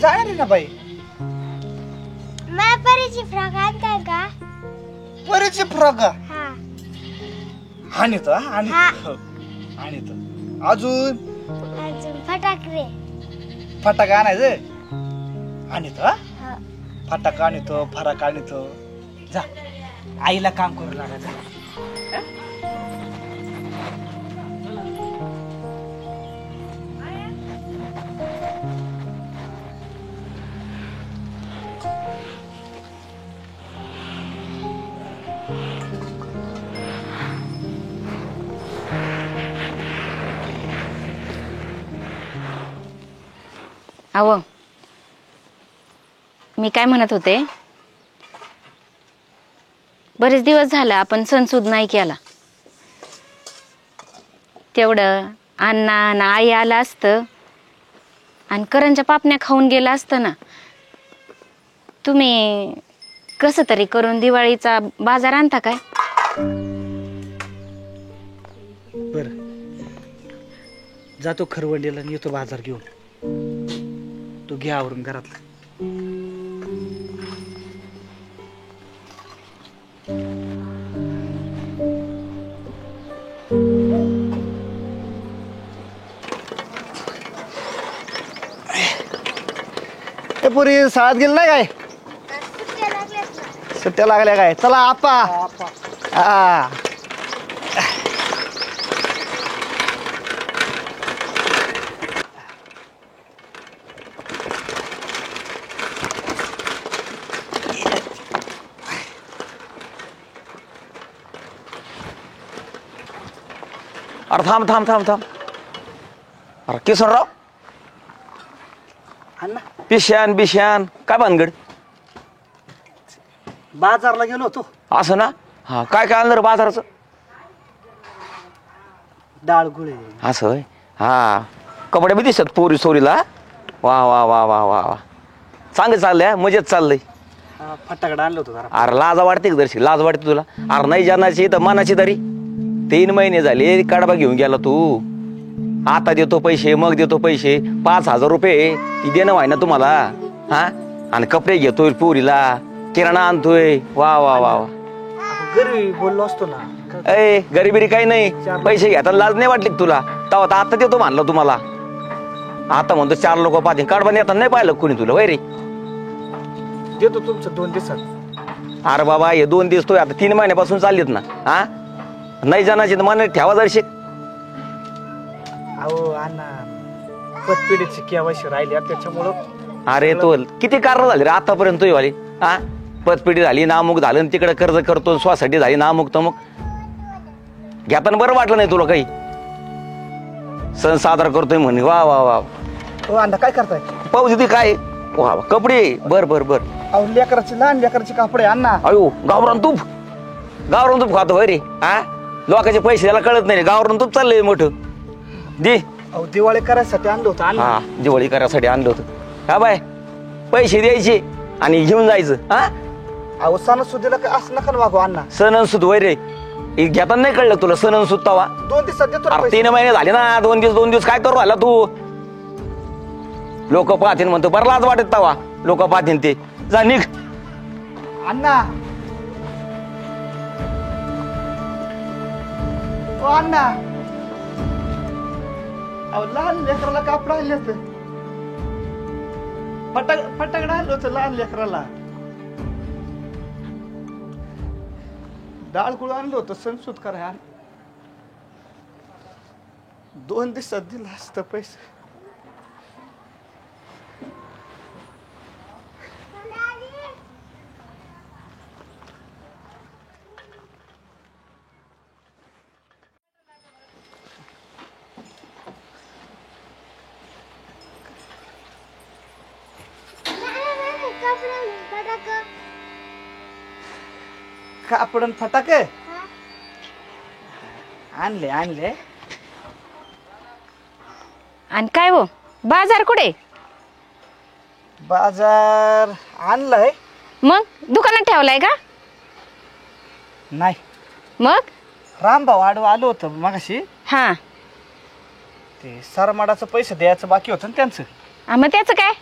जाणार आहे ना बाई. मैं परीची फ्रॉक आणताय का? परीची फ्रॉक हा आणतो अजून अजून फटाके फटाका आणायचं आणतो. फटाका आणतो फराक आणतो. जा आईला काम करू लागायचं. अहो मी काय म्हणत होते, बरेच दिवस झाला आपण सणसूद नाही केला. तेवढं अण्णा ना आई आला असतं आणि करंच्या पापण्या खाऊन गेला असतं ना. तुम्ही कसं तरी करून दिवाळीचा बाजार आणता काय? बर जातो खरवंडीला आणि येतो बाजार घेऊन. तू घ्या आवरून घरातलं. पुरी शाळेत गेली नाही काय? सुट्ट्या लागल्या काय? चला आप्पा. हा अरे थांब थांब थांब थांब. अरे किसनराव अण्णा पिशान बिशान काय भानगड? बाजारला गेलो होतो. असं ना. हा काय काय आणलं रे बाजाराचं? डाळ गुळे. असं होय. हा कपडे बी दिसत पोरी सोरीला. वा वा वा वा वा वा चांगलं चाललंय मजेत चाललंय. फटाकडा आणलं होतं जरा. अरे लाज वाटते का दर्शी? लाज वाटते तुला? अरे नाही जाण्याची तर मनाची तरी. 3 महिने झाले कडबा घेऊन गेला तू. आता देतो पैसे मग देतो पैसे. 5,000 रुपये ती देणं व्हाय ना तुम्हाला. हा आणि कपडे घेतोय पोरीला किराणा आणतोय. वा वा वा वा. गरीबी बोललो असतो ना. ए गरिबी काही नाही. पैसे घेताना लाज नाही वाटली तुला? तेव्हा आता देतो म्हणलं तुम्हाला. आता म्हणतो 4 लोक पाहते. कडबा नेताना नाही पाहिलं कोणी तुला वय रे? देतो तुमचं 2 दिवसात. अरे बाबा हे 2 दिवस तो आता 3 महिन्यापासून चाललेत ना. हा नाही जाण्याची मन ठेवा जरशी. अहो अण्णा पतपिढीची केवायसी राहिली त्याच्यामुळं. अरे तो किती कारण झाली रे आतापर्यंत तुझी वाली. हा पतपिढी झाली नामुक झालं तिकडे कर्ज करतो. स्वासाठी झाली नामुक तमुक. घेताना बरं वाटलं नाही तुला काही? सण साजरा करतोय म्हणे. वा वा वा. हो अण्णा काय करताय? पाऊस ती काय वा कपडे. बर बर बर. अहो लेकराचे लहान लेकराचे कपडे अण्णा. अयो गावरान तूप खातो होय रे? हा लोकांचे पैसे त्याला कळत नाही. गावरान तूप चाललंय मोठं. दे. अहो दिवाळी करायसाठी आणलं होतं अण्णा. हा दिवाळी करायसाठी आणलं होतं. हा बाय पैसे द्यायचे आणि घेऊन जायचं. हा अहो सणासुदीला असं नका वागू अण्णा. सणसूद वय रे घेताना नाही कळलं तुला? सणसूद तवा 2 दिवसात देतो ना 3 महिने झाले ना. 2 दिवस काय करू राहिला तू? लोक पाहतील म्हणतो. बरं लाज वाटत तवा लोक पाहतील ते. जा निघ अण्णा. ओ अण्णा अहो लहान लेकराला कापड आणले होते. फटाकडा आणलं होतं लहान लेकराला. डाळ गुळ आणलं होतं सणसूद करायला. 2 दिवसात दिलं असतं पैसे. कापड फटाके आणले. आणि काय हो बाजार कुठे? बाजार आणलाय. मग दुकानात ठेवलाय का? नाही मग रामभाऊ आडवं आलो होतं मगाशी. हा ते सरमाडाचं पैसे द्यायचं बाकी होतं ना त्यांचं. मग त्याचं काय?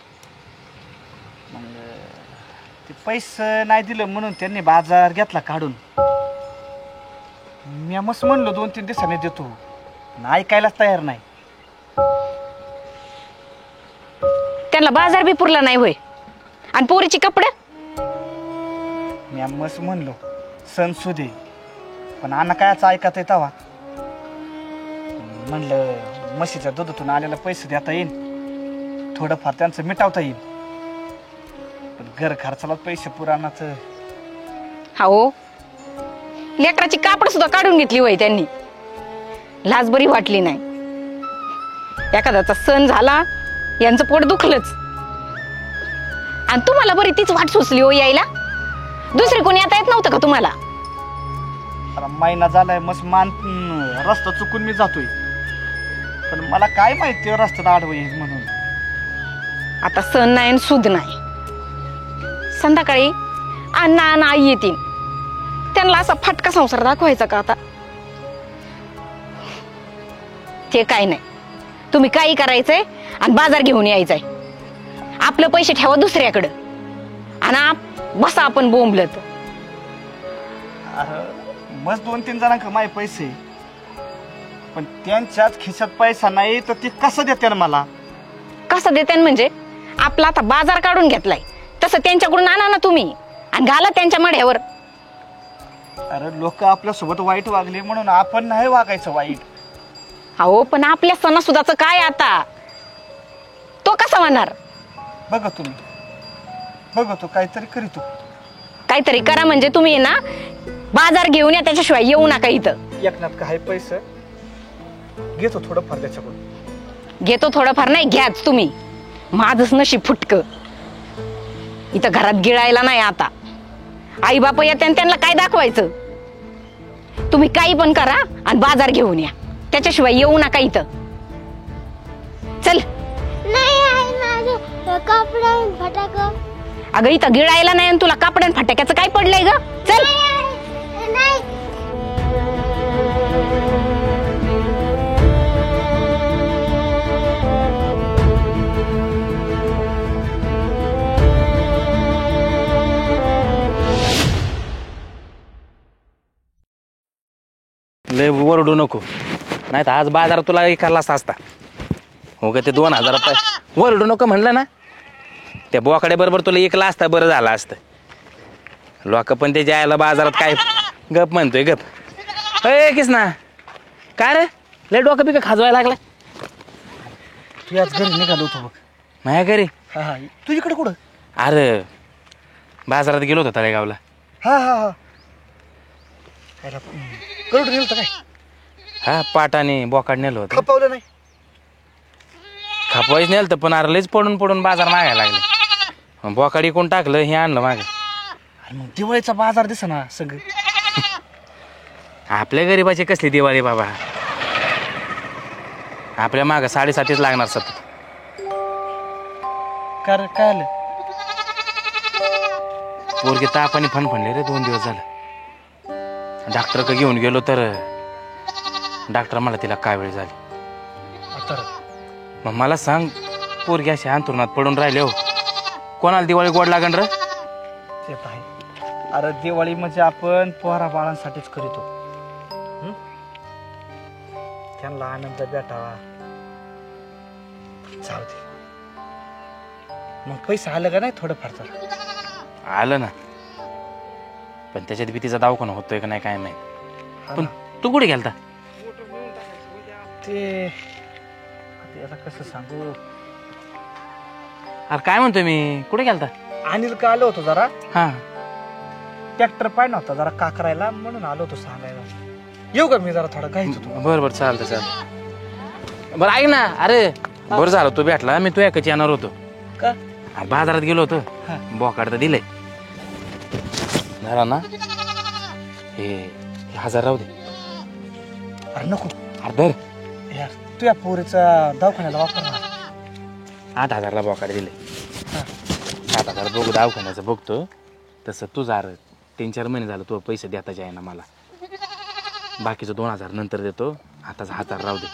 ते पैसे नाही दिलं म्हणून त्यांनी बाजार घेतला काढून. मी मस्त म्हणलो 2-3 दिवसांनी देतो, ऐकायलाच तयार नाही. त्यांना बाजार बी पुरला नाही होय. आणि पोरीची कपडे मी मस्त म्हणलो सण सुदे, पण अण्णा कायच ऐकत आहे तवा. म्हणलं म्हशीच्या दुधातून आलेला पैसे देता येईल, थोडंफार त्यांचं मिटावता येईल, पण घर खर्चाला पैसे पुराणाच. हो, लेकराची कापड सुद्धा काढून घेतली होय त्यांनी. लाज बरी वाटली नाही. एखाद्याचा सण झाला यांचं पोट दुखलंच, आणि तुम्हाला बरी तीच वाट सुचली हो यायला. दुसरी कोणी आता येत नव्हतं का तुम्हाला? आता महिना झालाय मस्त रस्ता चुकून मी जातोय, पण मला काय माहिती रस्त्यात आडवं येईल म्हणून. आता सण नाही आणि सूद नाही. संध्याकाळी अण्णा आणि आई येतील, त्यांना असा फटका संसार दाखवायचा का आता? ते काय नाही, तुम्ही काही करायचंय आणि बाजार घेऊन यायचंय. आपलं पैसे ठेवा दुसऱ्याकडं आणि बसा आपण बोंबलत. अरे मस्त 2-3 जणांक माझे पैसे, पण त्यांच्याच खिशात पैसा नाही तर ते कसं देते मला? कसं देते म्हणजे? आपला आता बाजार काढून घेतलाय, तसं त्यांच्याकडून आणा ना तुम्ही आणि घाला त्यांच्या मड्यावर. अरे लोक आपल्यासोबत वाईट वागले म्हणून आपण नाही वागायचं वाईट. अहो, पण आपल्या सणासुदाचं काय आता? तो कसा म्हणणार? बघ तुम्ही, बघ तो काहीतरी करीतो. काहीतरी करा म्हणजे तुम्ही ना बाजार घेऊन या, त्याच्याशिवाय येऊ नका इथं. एकनाथ काय पैसे घेतो थोडंफार त्याच्याकडून. घेतो थोडंफार नाही, घ्याच तुम्ही. माझंच नशीब फुटक, इथं घरात गिळायला नाही आता. आई बापा येते आणि त्यांना काय दाखवायचं? तुम्ही काही पण करा आणि बाजार घेऊन या, त्याच्याशिवाय येऊ नका इथं. चल. नाही आई, माझं कपडा फटाक. अगं इथं गिळायला नाही आणि तुला कापड आणि फटाक्याचं काय पडलंय ग? चल. नाही लय ओरडू नको, नाही तर आज बाजार तुला एकालाच असता. हो का, ते 2000 रुपये ओरडू नको म्हणलं ना. त्या बोकडे बरोबर तुला एकला असता बरं झालं असतं. लोक पण ते जायला बाजारात काय गप म्हणतोय गप. अय किसना, काय रे लय डोकं बिकं खाजवायला लागला? तू याच घरी निघालो होतो बघ. माझ्या घरी? हा, तुझ्याकडे कुठं? अरे बाजारात गेलो होतो तळेगावला. हा हा हा, करून गेलं होतं काय? हा, पाटाने बोकाड नेलं होतं. खपवलं नाही? खपवायच नेलं तर, पण अरे लयच पडून पडून बाजार मागायला लागले. मग बोकाडी कोण टाकलं हे आणलं मागे. अरे मग दिवाळीचा बाजार दिसा ना सगळं. आपल्या गरीबाची कसली दिवाळी बाबा, आपल्या माग 7.5 लागणार सतत. काय आलं? पोरगे तापाने फणफणले रे 2 दिवस झालं. डॉक्टर का घेऊन गेलो तर डॉक्टर मला तिला काय वेळ झाली. मग मला सांग, पोरगी अशी अंथरुणात पडून राहिले हो, कोणाला दिवाळी गोड लागण रे? ते तर आहे. अरे दिवाळी म्हणजे आपण पोरा बाळांसाठीच करीतो, त्यांना आनंद भेटावा. जाऊ दे, मग पैसा आलं का नाही थोडंफार? तर आलं ना, पण त्याच्यात भीतीचा दवाखाना होतोय का नाही काय माहित. पण तू कुठे गेलता? ते आता कसं सांगू. अरे काय म्हणतोय मी, कुठे गेलता? अनिल का आलो होतो जरा, हा, ट्रॅक्टर पाहिजे होता जरा काकरायला, म्हणून आलो होतो सांगायला. येऊ का मी जरा थोडा काहीच होतो. बरं बरं, चालतं चालतं. बरं ऐक ना, अरे बरं झालं तू भेटला, मी तू एकच येणार होतो. का? बाजारात गेलो होतो, बोकाड तर दिलंय जरा ना. हे 1000 राहू दे. अरे नको. अरे धर यार, तू या पोरीचा दवाखान्याला वापरणार. 8000 ला बोकाड दिले. 8000 बघू दवाखान्याचं बघतो. तसं तू जार 3-4 महिने झालं तू पैसे देता जाय ना मला. बाकीचं 2000 नंतर देतो, आताचा 1000 राहू दे,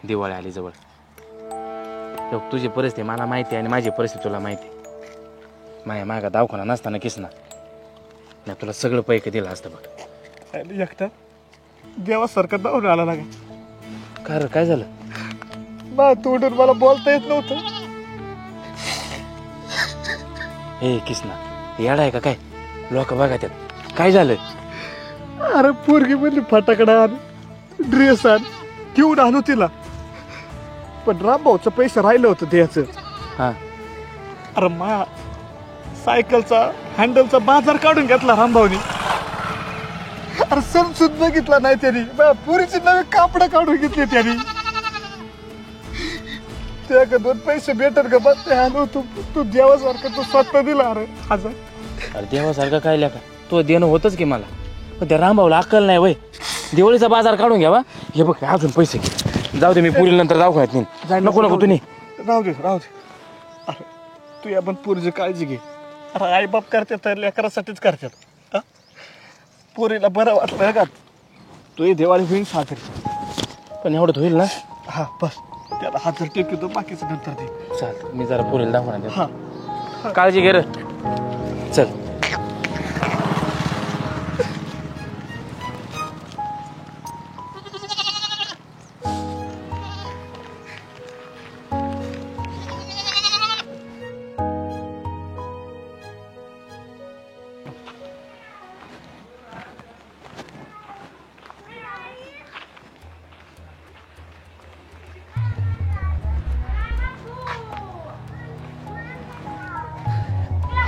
दिवाळी आली जवळ. तुझी परिस्थिती मला माहिती आहे आणि माझी परिस्थिती तुला माहिती. माया मागा दवाखाना नसताना किसना नाही तुला सगळं पैकी दिलं असतं बघ. एकटा देवासारखा धावून आला लागा. का रे, काय झालं? बा तोंडून मला बोलता येत नव्हतं. हे किसना येडा आहे का काय? लोक बघा त्यात काय झालं? अरे पोरगी म्हणली फटाकडा आण, ड्रेस आण, घेऊन आलो तिला. पण रामभाऊचं पैसे राहिलं होतं द्यायचं. हा अरे मा सायकलचा हँडलचा बाजार काढून घेतला रामभाऊनी. अरे सण सुद्धा बघितला नाही त्यांनी. पुरीची नवी कापड काढून घेतली त्यांनी. त्या का 2 पैसे भेटत का बस ते आलो. तू देवासारखं तू स्वतः दिला. अरे 1000. अरे देवासारखं काय लेका तो देणं होतच की मला. पण त्या रामभाऊला अक्कल नाही वय. दिवाळीचा बाजार काढून घ्यावा. हे बघ अजून पैसे घे. जाऊ दे मी पुरीला नंतर दवाखान्यात नेईन. नको नको तुम्ही राहू दे राहू दे. अरे तू या पण पुरीची काळजी घे. अरे आई बाप करते तर लेकरासाठीच करतात. हा? पुरीला बरं वाटलं का तू दिवाळी होईल साजरी. पण एवढं होईल ना? हा बस त्याला 1000 टेकतो बाकीचं नंतर दे. चाल मी जरा पुरीला दवाखान्यात हा देतो. काळजी घे रे. चल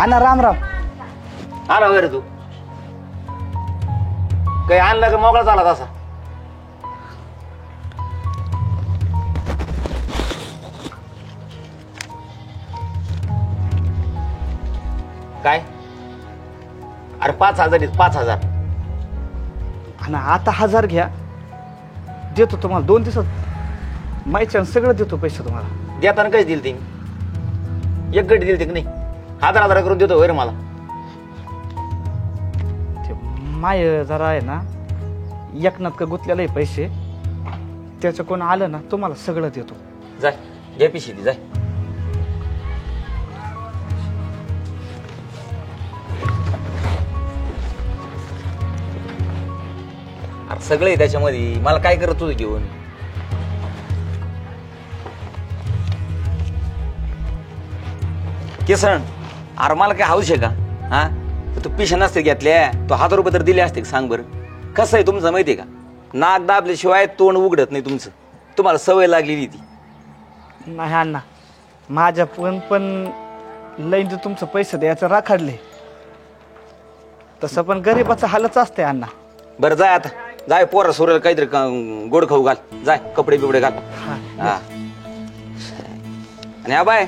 अण्णा राम राम. आला वगैरे तू काही आणलं का मोकळा झाला तसा? काय? अरे 5000 5000. आणि आता 1000 घ्या. देतो तुम्हाला 2 दिवसात. माहिती सगळं देतो पैसे तुम्हाला. देताना काही दिल ते एक गड्डी दिली की नाही? 1000 करून देतो वगैरे मला. ते माय जरा आहे ना एकनाथ का गुतलेलं आहे पैसे. त्याचं कोण आलं ना तुम्हाला सगळं देतो. जाय घे पिशी ती जाय. अरे सगळे त्याच्यामध्ये मला काय करत होतं घेऊन? किसन अरे मला काय हौस आहे का? हा तू पिशा नसते घेतल्या तो 1000 रुपये तर दिले असते. सांग बरं कसं आहे तुमचं माहितीये का? नाक दाबल्याशिवाय तोंड उघडत नाही तुमचं. तुम्हाला सवय लागलेली ती. नाही अण्णा माझ्या पण लईन तुमचं पैसे द्यायचं राखाडले. तसं पण गरीबाचं हालच असते अण्णा. बरं जाय आता जाय पोरा सोरेल काहीतरी गोड खाऊ घाल. जाय कपडे बिपडे घाल. हा आणि आबाय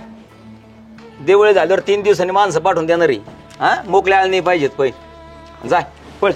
देवळे झाल्यावर 3 दिवसांनी माणसं पाठवून देणारी. हा मोकल्या आळ नाही पाहिजेत पै. जाय पळ.